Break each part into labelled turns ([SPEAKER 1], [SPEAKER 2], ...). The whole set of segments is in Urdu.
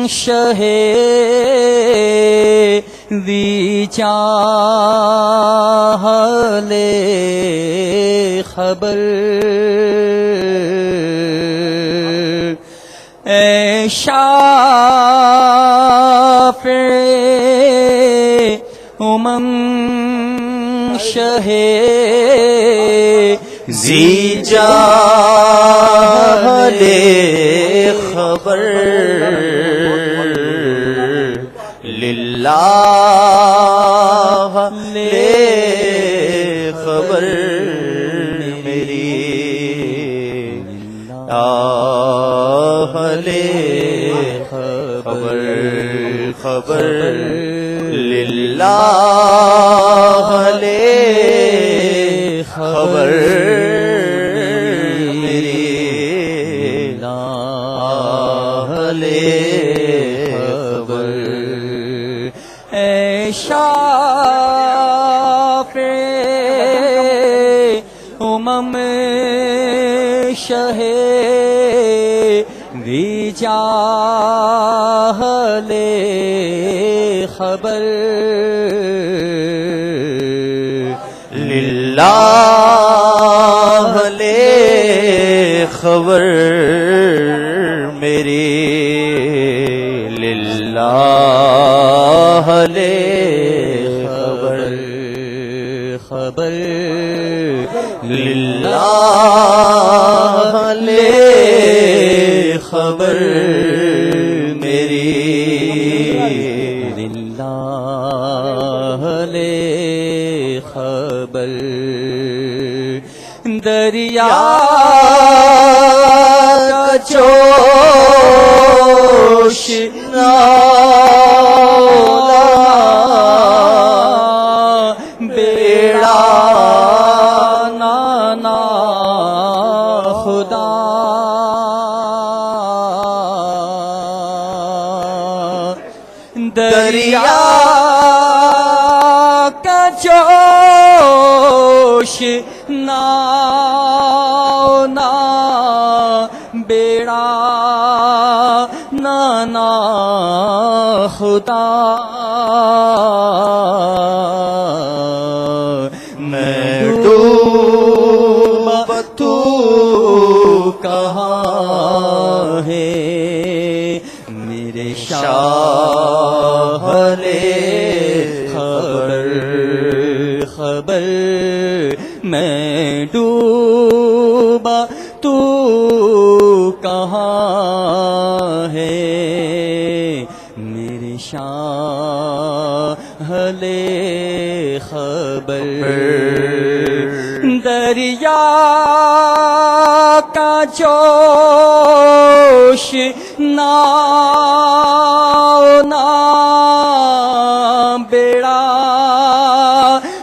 [SPEAKER 1] شہ ذی جاہل خبر اے شافع شہ
[SPEAKER 2] ذی جاہل خبر للہ لے خبر میری لے خبر خبر للہ لے خبر میری لے خبر
[SPEAKER 1] اے شافع شہ ذی جاہل خبر
[SPEAKER 2] للہ لے خبر میری للہ لے خبر
[SPEAKER 1] خبر
[SPEAKER 2] للہ لے خبر میری
[SPEAKER 1] للہ لے خبر دریا
[SPEAKER 2] کا جوش
[SPEAKER 1] بیڑا نانا خدا دریا کا جوش نا بیڑا نانا خدا
[SPEAKER 2] میں ڈوبا تو
[SPEAKER 1] کہاں ہے میرے شاہ لے خبر خبر میں ڈوبا تو کہاں ہے میرے شاہ لے خبر دریا کا جوش نا بیڑا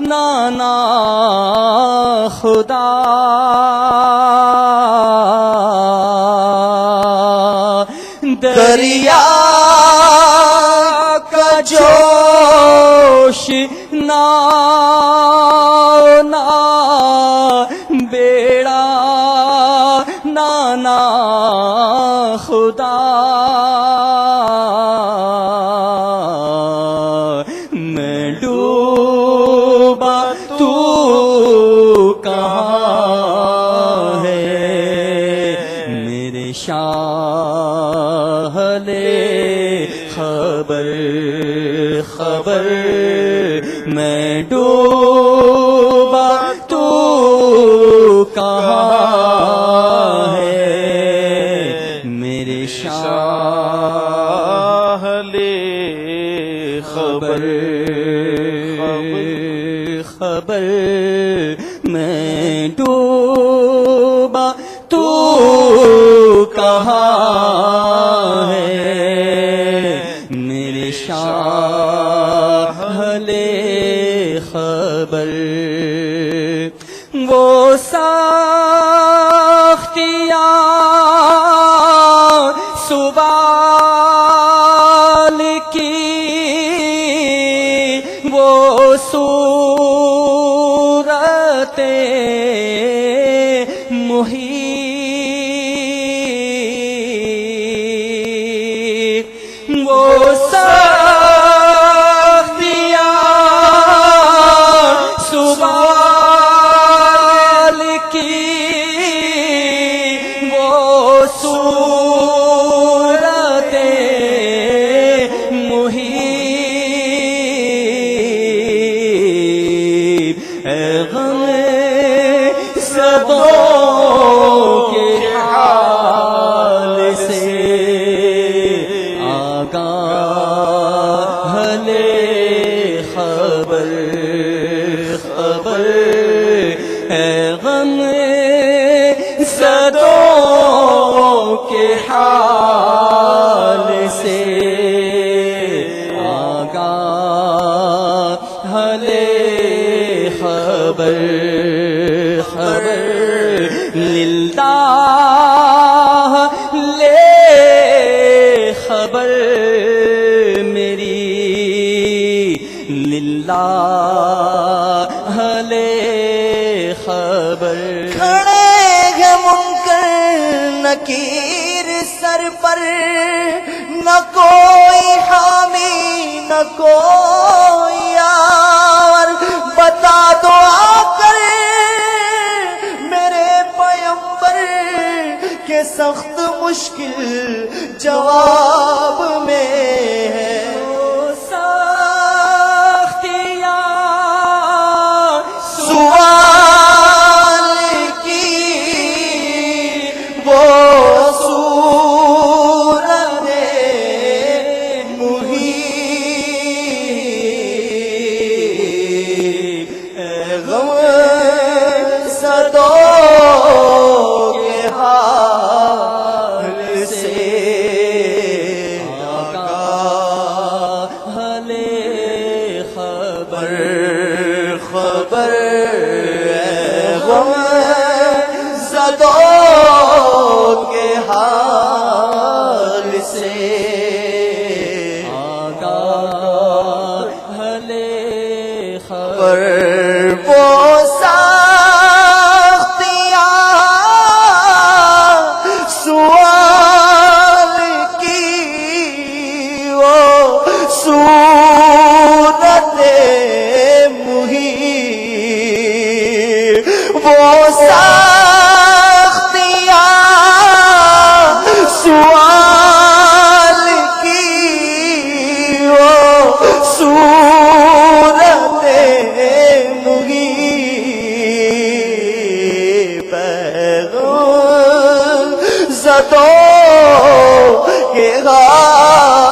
[SPEAKER 1] نانا خدا دریا کا جوش نا بیڑا نانا خدا میں ڈوبا تو کہاں ہے میرے شاہ لے خبر خبر میں ڈوبا تو کہاں ہے میرے شاہ
[SPEAKER 2] لے خبر
[SPEAKER 1] خبر میں ڈوبا تو کہاں ہے میرے شاہ لے خبر وہ سختیاں سوال کی وہ صورتیں محیط وہ سختیاں سوال کی وہ صورتیں محیط اے غم صدوں کے حال سے آگاہ لے خبر خبر اے غم صدوں کے حال سے آگاہ لے خبر خبر للہ لے خبر میری للہ لے خبر
[SPEAKER 2] کھڑے ہیں منکر نکیر سر پر، نہ کوئی حامی نہ کوئی یار، بتا دو آ کر میرے پیمبر کہ سخت مشکل جواب میں ہے۔ سوال کی وہ صورت محیط اے غم صدوں کے حال سے آگاہ لے خبر خبر غم صدوں کے حال سے
[SPEAKER 1] آگاہ لے خبر
[SPEAKER 2] وہ سختیاں سوال کی وہ صورت محیط وہ سختیاں سوال کی وہ صورت محیط پیغام زدوں کے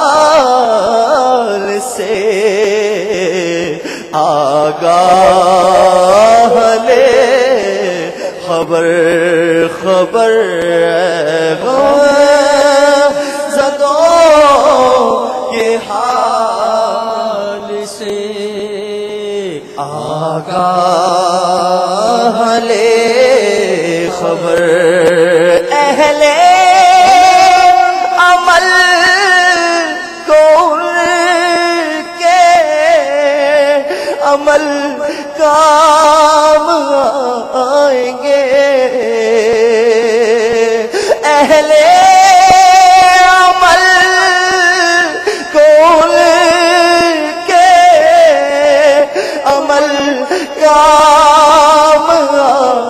[SPEAKER 2] حال سے آگاہ لے خبر خبر غم زدوں کے حال سے آگاہ لے خبر اہل عمل کو کے عمل کام آئیں گے، اہل عمل کو کے عمل کام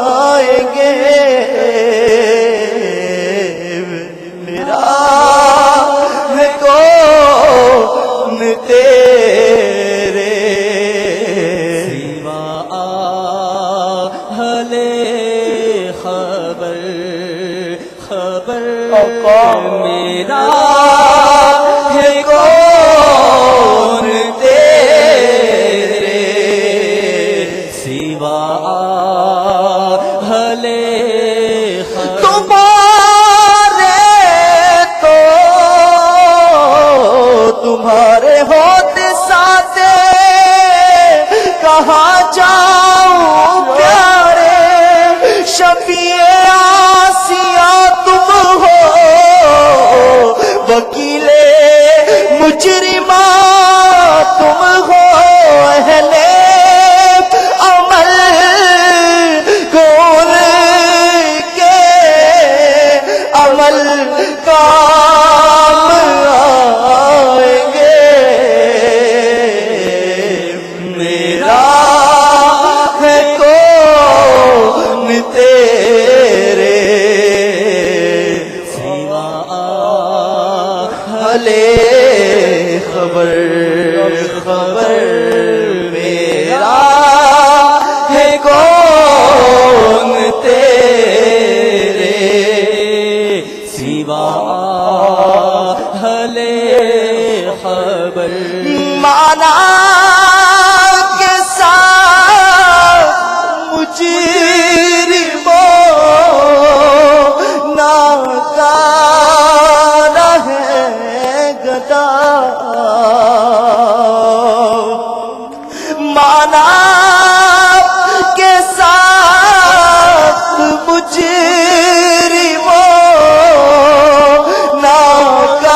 [SPEAKER 2] آئیں گے۔ میرا ہے کون تیرے
[SPEAKER 1] سوا لے خبر خبر میرا
[SPEAKER 2] ہے کون تیرے
[SPEAKER 1] سوا لے خبر
[SPEAKER 2] تمہارے ہوتے ساتھ کہاں جاؤں پیارے، شفیع آسیہ تم ہو، وکیل مجرمات تم ہو، اہل عمل کون کے عمل کام آئیں گے میرا ہے کون تیرے
[SPEAKER 1] سوا
[SPEAKER 2] ہلے خبر خبر میرا ہے کون تیرے
[SPEAKER 1] سوا ہلے خبر
[SPEAKER 2] مانا کے ساتھ مجرموں ناکار ہے گدا مانا کے ساتھ مجرموں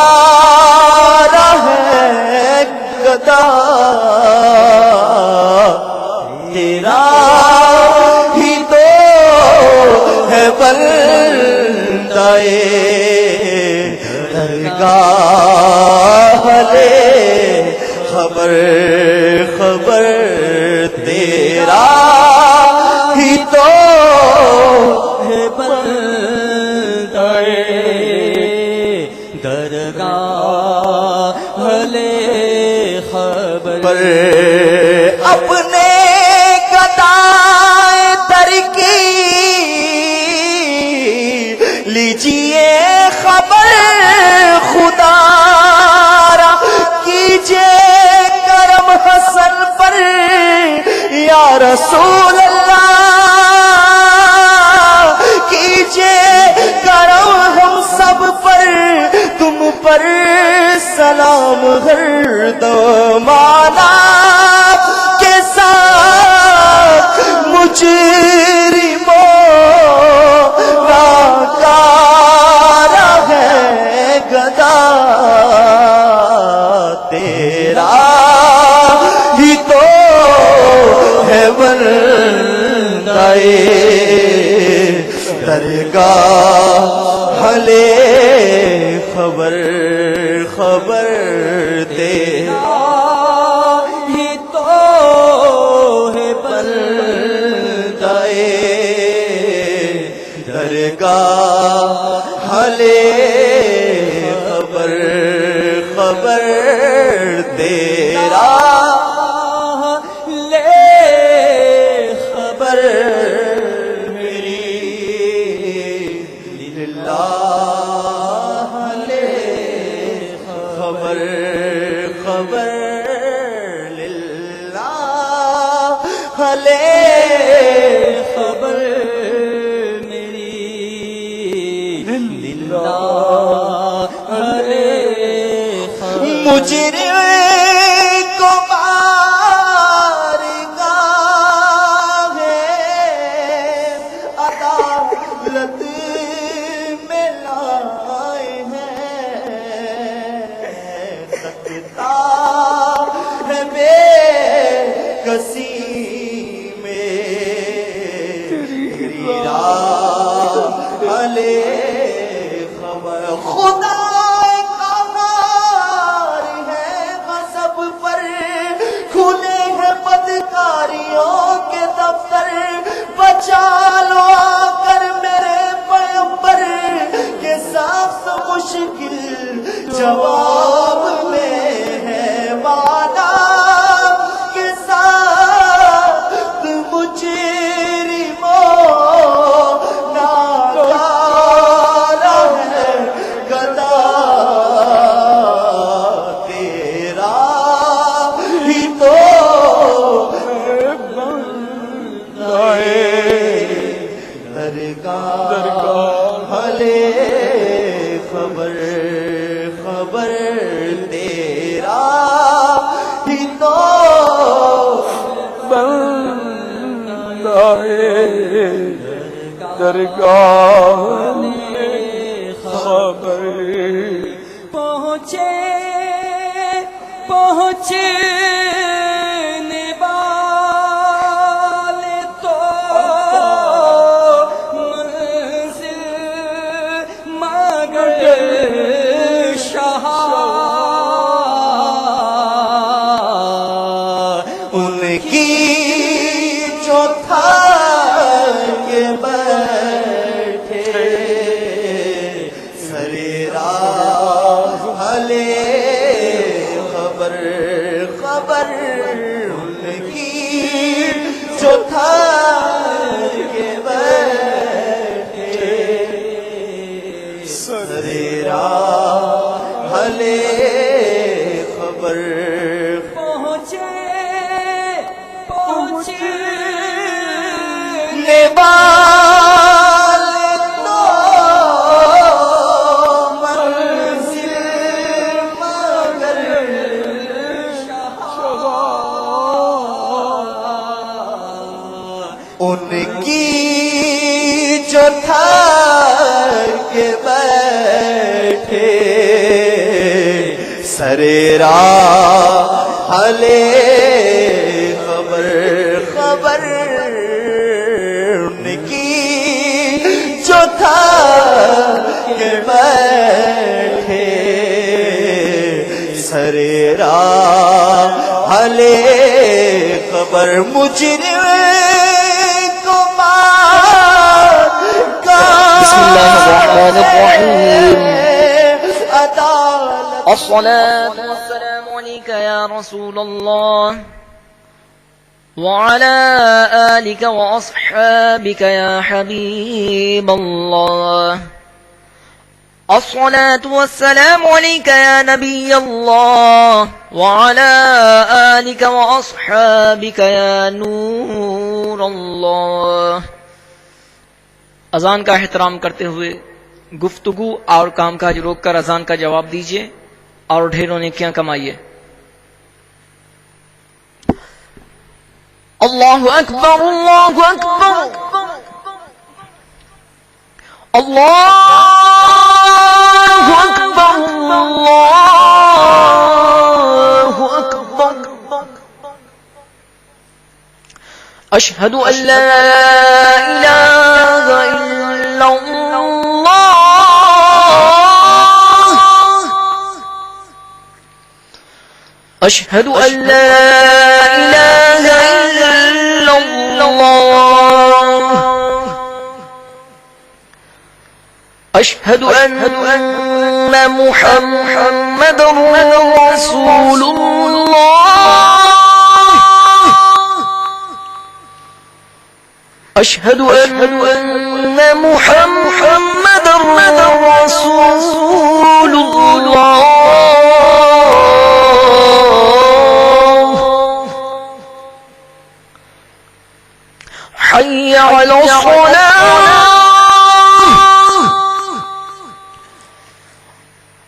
[SPEAKER 2] ناکار ہے گدا تیرا ہی تو ہے بندہ درگاہ لے خبر خبر تیرا ہی تو
[SPEAKER 1] ہے بندہ درگاہ ہلے خبر
[SPEAKER 2] پر اپنے گدائے در کی لیجئے خبر خدا را کیجئے کرم حسن پر یا رسول اللہ کیجئے کرم ہم سب پر تم پر سلام ہر دم مانا کے ساتھ مجرموں ناکار ہے گدا تیرا ہی تو ہے بندہ درگاہ لے خبر خبر تیرا
[SPEAKER 1] ہی تو ہے بندہ
[SPEAKER 2] درگاہ لے خبر خبر تیرا
[SPEAKER 1] لے
[SPEAKER 2] خبر میری للہ لے خبر خبر للہ لے
[SPEAKER 1] خبر میری للہ ہلے خبر
[SPEAKER 2] مجرم کو بارگاہ عدالت میں لائے ہیں سکتا ہے بے کسی میں تیری راہ لے خبر خدا کا مار ہے غضب پر کھلے ہیں بدکاریوں کے دفتر بچا لو آ کر میرے پیغمبر کے سخت مشکل جواب میں ہے مانا کے ساتھ مجرموں ناکار ہے گدا تیرا ہی تو درگاہ لے خبر خبر تیرا ہی تو بندہ درگاہ خبر
[SPEAKER 1] پہنچے پہنچنے والے تو منزل
[SPEAKER 2] سرے راہ لے خبر خبر ان کی جو تھا کہ بیٹھے سرے راہ لے خبر مجرم کو مار
[SPEAKER 3] بسم اللہ الرحمن الرحیم
[SPEAKER 2] عدالت
[SPEAKER 3] الصلاة والسلام عليك يا رسول الله وعلى آلك وأصحابك يا حبيب الله الصلاة والسلام عليك يا نبي الله وعلى آلك وأصحابك يا نور الله. اذان کا احترام کرتے ہوئے گفتگو اور کام کاج روک کر اذان کا جواب دیجیے اور ڈھیروں نیکیاں کمائیے. اللہ اکبر اللہ اکبر اللہ اکبر اللہ اکبر اشہد ان لا الہ الا اللہ اشہد ان لا الہ الا اللہ اشہد ان محمد رسول اللہ اشہد ان محمد رسول اللہ حي على الصلاة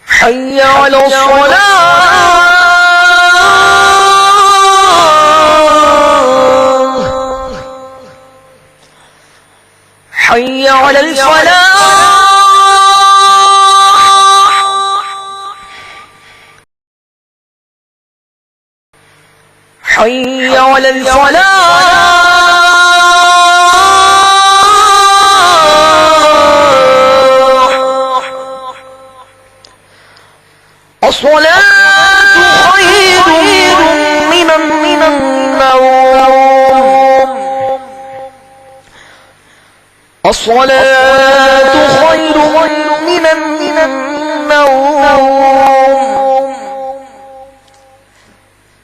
[SPEAKER 3] حي على الصلاة حي على الفلاح حي على الفلاح الصلاة خير من النوم الصلاة خير من النوم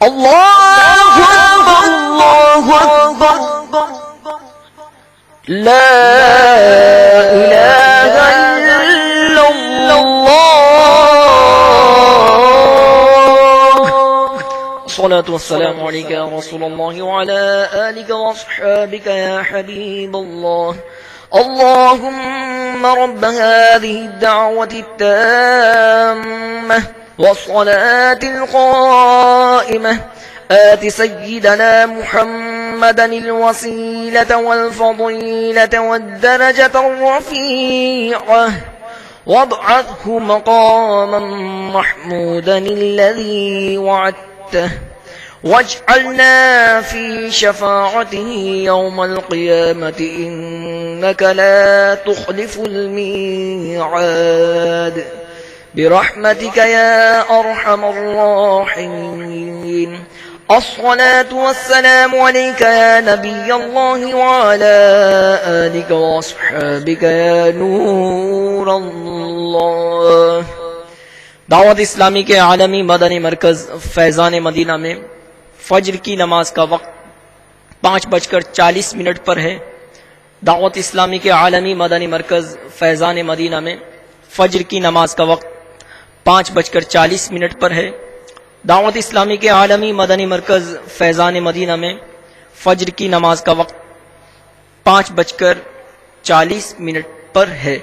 [SPEAKER 3] الله أكبر الله أكبر لا إله إلا الله الصلاة والسلام عليك يا رسول الله وعلى آلك وأصحابك يا حبيب الله. اللهم رب هذه الدعوة التامة والصلاة القائمة آت سيدنا محمدا الوسيلة والفضيلة والدرجة الرفيعة وابعثه مقاما محمودا الذي وعدته واجعلنا في شفاعته يوم القيامة إنك لا تخلف الميعاد برحمتك يا أرحم الراحمين. الصلاة والسلام عليك يا نبي الله وعلى آلك وأصحابك يا نور الله. دعوت اسلامی کے عالمی مدنی مرکز فیضان مدینہ میں فجر کی نماز کا وقت 5:40 پر ہے. دعوت اسلامی کے عالمی مدنی مرکز فیضان مدینہ میں فجر کی نماز کا وقت 5:40 پر ہے. دعوت اسلامی کے عالمی مدنی مرکز فیضان مدینہ میں فجر کی نماز کا وقت 5:40 پر ہے.